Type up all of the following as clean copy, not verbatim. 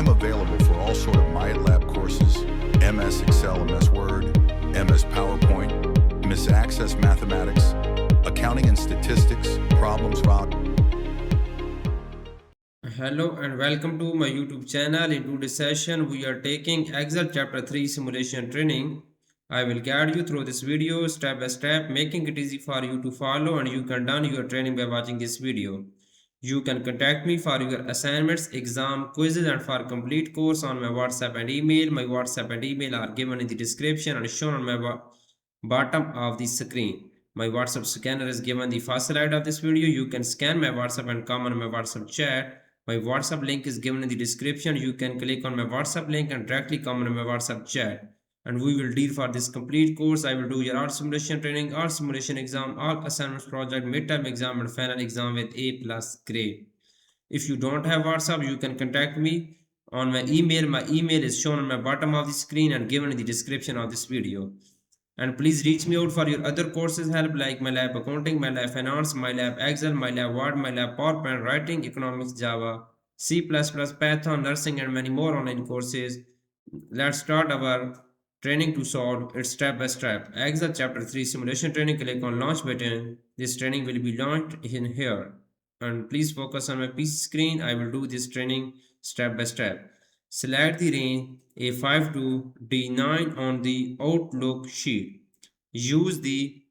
I'm available for all sort of MyLab courses, MS Excel, MS Word, MS PowerPoint, MS Access Mathematics, Accounting and Statistics, Problems Rock. Hello and welcome to my YouTube channel. In today's session, we are taking Excel Chapter 3 Simulation Training. I will guide you through this video step by step, making it easy for you to follow, and you can done your training by watching this video. You can contact me for your assignments, exam, quizzes, and for complete course on my WhatsApp and email. My WhatsApp and email are given in the description and shown on my bottom of the screen. My WhatsApp scanner is given the first slide of this video. You can scan my WhatsApp and come on my WhatsApp chat. My WhatsApp link is given in the description. You can click on my WhatsApp link and directly come on my WhatsApp chat. And we will deal for this complete course. I will do your all simulation training, all simulation exam, all assignments project, midterm exam, and final exam with A plus grade. If you don't have WhatsApp, you can contact me on my email. My email is shown on my bottom of the screen and given in the description of this video. And please reach me out for your other courses help like MyLab Accounting, MyLab Finance, MyLab Excel, MyLab Word, MyLab PowerPoint, Writing, Economics, Java, C++, Python, Nursing, and many more online courses. Let's start our training to solve it step by step. Excel Chapter 3 Simulation Training. Click on Launch button. This training will be launched in here. And please focus on my PC screen. I will do this training step by step. Select the range A5 to D9 on the Outlook sheet. Use the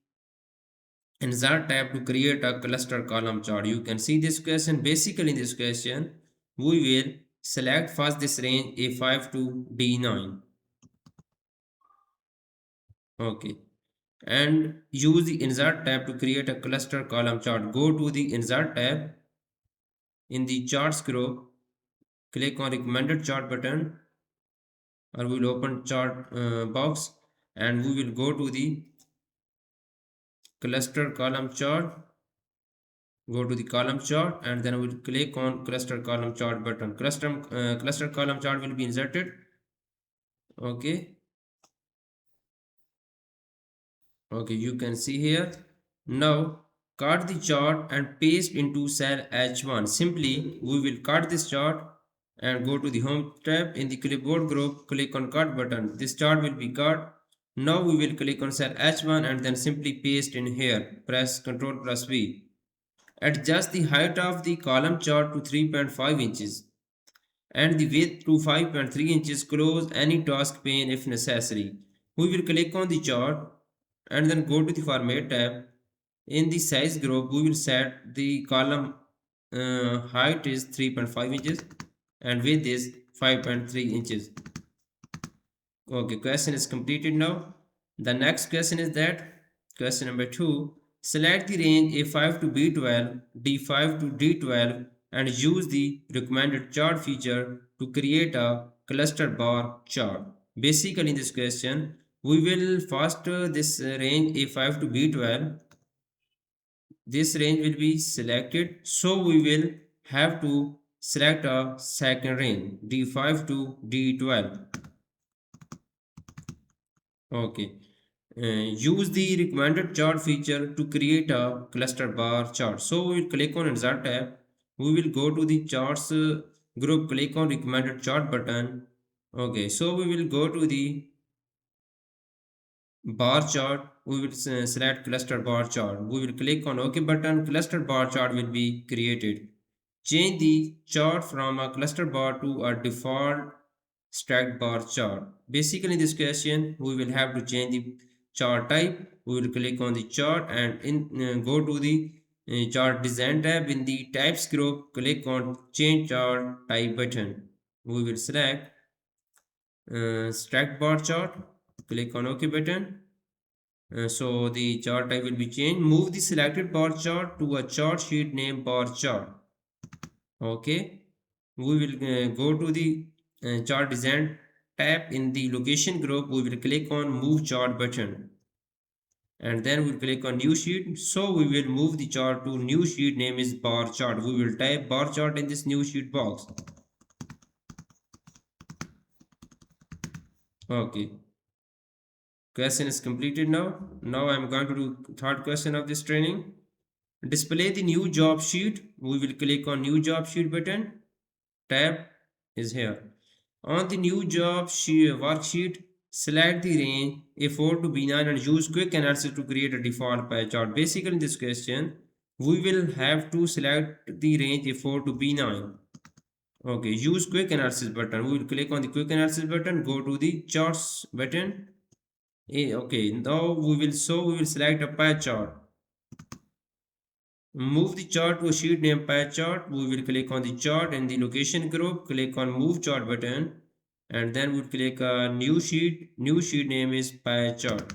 Insert tab to create a cluster column chart. You can see this question. Basically, in this question, we will select first this range A5 to D9. Okay. And use the Insert tab to create a cluster column chart. Go to the Insert tab. In the Charts group, click on Recommended Chart button, or we will open chart box, and we will go to the cluster column chart. Go to the column chart, and then we will click on cluster column chart button. Cluster column chart will be inserted. Okay. Okay, you can see here. Now cut the chart and paste into cell H1. Simply we will cut this chart and go to the home tab. In the clipboard group, click on cut button. This chart will be cut. Now we will click on cell H1 and then simply paste in here. Press Ctrl plus V. Adjust the height of the column chart to 3.5 inches and the width to 5.3 inches. Close any task pane if necessary. We will click on the chart and then go to the format tab. In the size group, we will set the column height is 3.5 inches and width is 5.3 inches. Okay, question is completed now. The next question is that question number 2. Select the range A5 to B12, D5 to D12 and use the recommended chart feature to create a cluster bar chart. Basically, in this question, we will first this range A5 to B12. This range will be selected, so we will have to select a second range D5 to D12. Okay. Use the recommended chart feature to create a cluster bar chart. So we will click on Insert tab. We will go to the charts group, click on recommended chart button. Okay, so we will go to the bar chart. We will select cluster bar chart. We will click on OK button. Cluster bar chart will be created. Change the chart from a cluster bar to a default stacked bar chart. Basically, in this question, we will have to change the chart type. We will click on the chart and go to the chart design tab. In the types group, click on change chart type button. We will select stacked bar chart. Click on OK button. So the chart type will be changed. Move the selected bar chart to a chart sheet named bar chart. Okay, we will go to the chart design tab. In the location group, we will click on move chart button and then we'll click on new sheet. So we will move the chart to new sheet name is bar chart. We will type bar chart in this new sheet box. Okay, question is completed now. Now I'm going to do third question of this training. Display the new job sheet. We will click on new job sheet button. Tab is here. On the new job worksheet, select the range A4 to B9 and use quick analysis to create a default pie chart. Basically, in this question, we will have to select the range A4 to B9. Okay, use quick analysis button. We will click on the quick analysis button, go to the charts button. Okay, now we will select a pie chart. Move the chart to a sheet named pie chart. We will click on the chart in the location group, click on move chart button, and then we'll click new sheet. New sheet name is pie chart.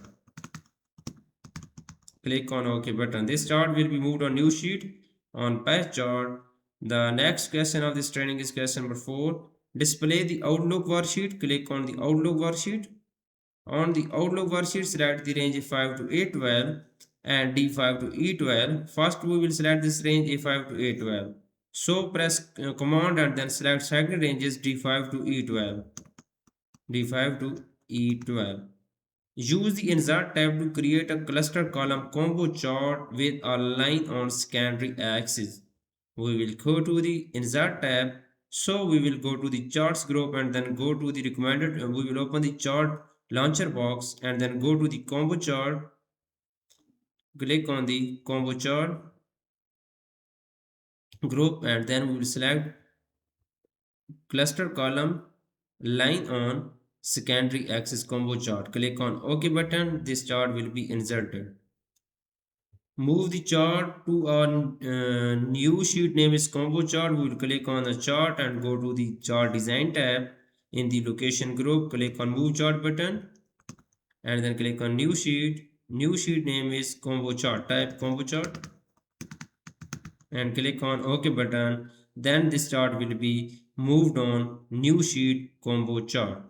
Click on OK button. This chart will be moved on new sheet on pie chart. The next question of this training is question number 4. Display the Outlook worksheet. Click on the Outlook worksheet. On the Outlook worksheet, select the range A5 to A12 and D5 to E12. First, we will select this range A5 to A12. So press command and then select second ranges D5 to E12. D5 to E12. Use the Insert tab to create a cluster column combo chart with a line on secondary axis. We will go to the Insert tab. So we will go to the charts group and then go to the recommended. We will open the chart launcher box and then go to the combo chart. Click on the combo chart group and then we will select cluster column line on secondary axis combo chart. Click on OK button. This chart will be inserted. Move the chart to a new sheet name is combo chart. We will click on the chart and go to the chart design tab. In the location group, click on move chart button and then click on new sheet. New sheet name is combo chart. Type combo chart and click on OK button. Then this chart will be moved on new sheet combo chart.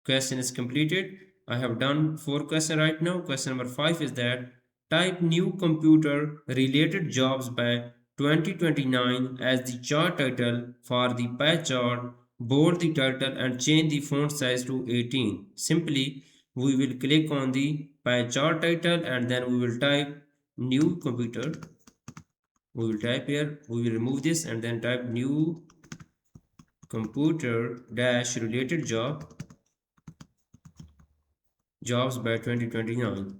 Question is completed. I have done 4 questions right now. Question number 5 is that type new computer related jobs by 2029 as the chart title for the pie chart. Bold the title and change the font size to 18. Simply, we will click on the pie chart title and then we will type new computer. We will type here, we will remove this and then type new computer dash related jobs by 2029.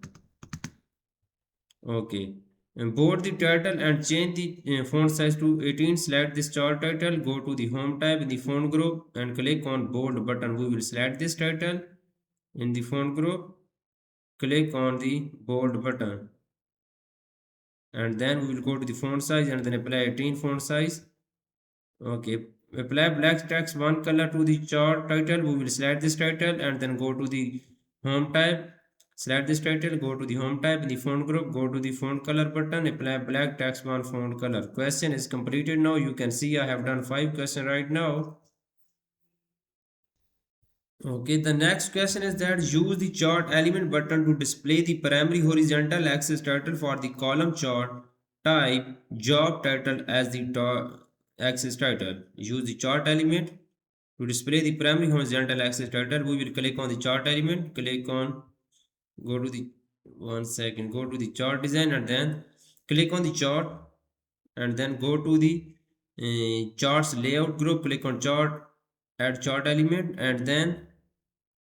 Okay, and bold the title and change the font size to 18. Select this chart title, go to the home tab in the font group and click on bold button. We will select this title in the font group, click on the bold button and then we will go to the font size and then apply 18 font size. Okay, apply black text one color to the chart title. We will select this title and then go to the home tab. Select this title, go to the home tab in the font group, go to the font color button, apply black text one font color. Question is completed now. You can see I have done 5 questions right now. Okay, the next question is that use the chart element button to display the primary horizontal axis title for the column chart. Type job title as the axis title. Use the chart element to display the primary horizontal axis title. We will click on the chart element, click on, go to the, one second, go to the chart design and then click on the chart and then go to the charts layout group, click on chart, add chart element and then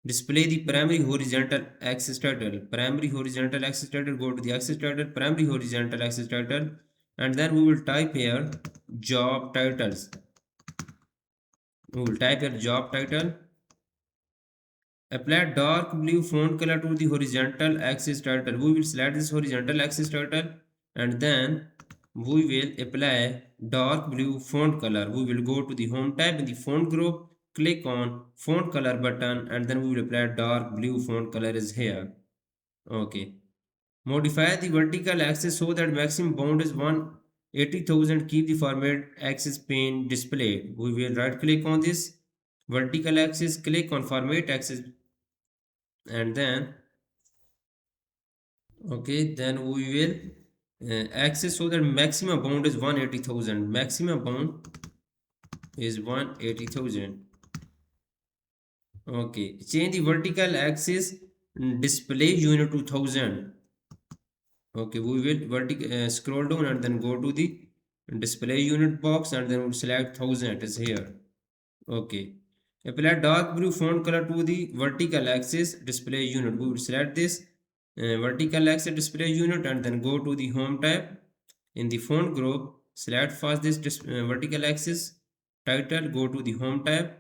display the primary horizontal axis title. Primary horizontal axis title, go to the axis title, primary horizontal axis title and then we will type here job titles. We will type here job title. Apply dark blue font color to the horizontal axis title. We will select this horizontal axis title and then we will apply dark blue font color. We will go to the home tab in the font group, click on font color button and then we will apply dark blue font color is here. Okay. Modify the vertical axis so that maximum bound is 180,000. Keep the format axis pane displayed. We will right click on this vertical axis, click on format axis and then okay, then we will axis so that maximum bound is 180,000. Maximum bound is 180,000. Okay, change the vertical axis display unit to 1000. Okay, we will scroll down and then go to the display unit box and then we'll select 1000 is here. Okay, Apply dark blue font color to the vertical axis display unit. We will select this vertical axis display unit and then go to the home tab. In the font group, select first this vertical axis title, go to the home tab.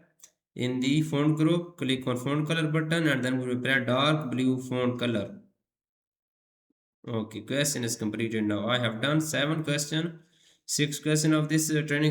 In the font group, click on font color button and then we will apply dark blue font color. Okay, question is completed now. I have done 7 questions. 6 questions of this training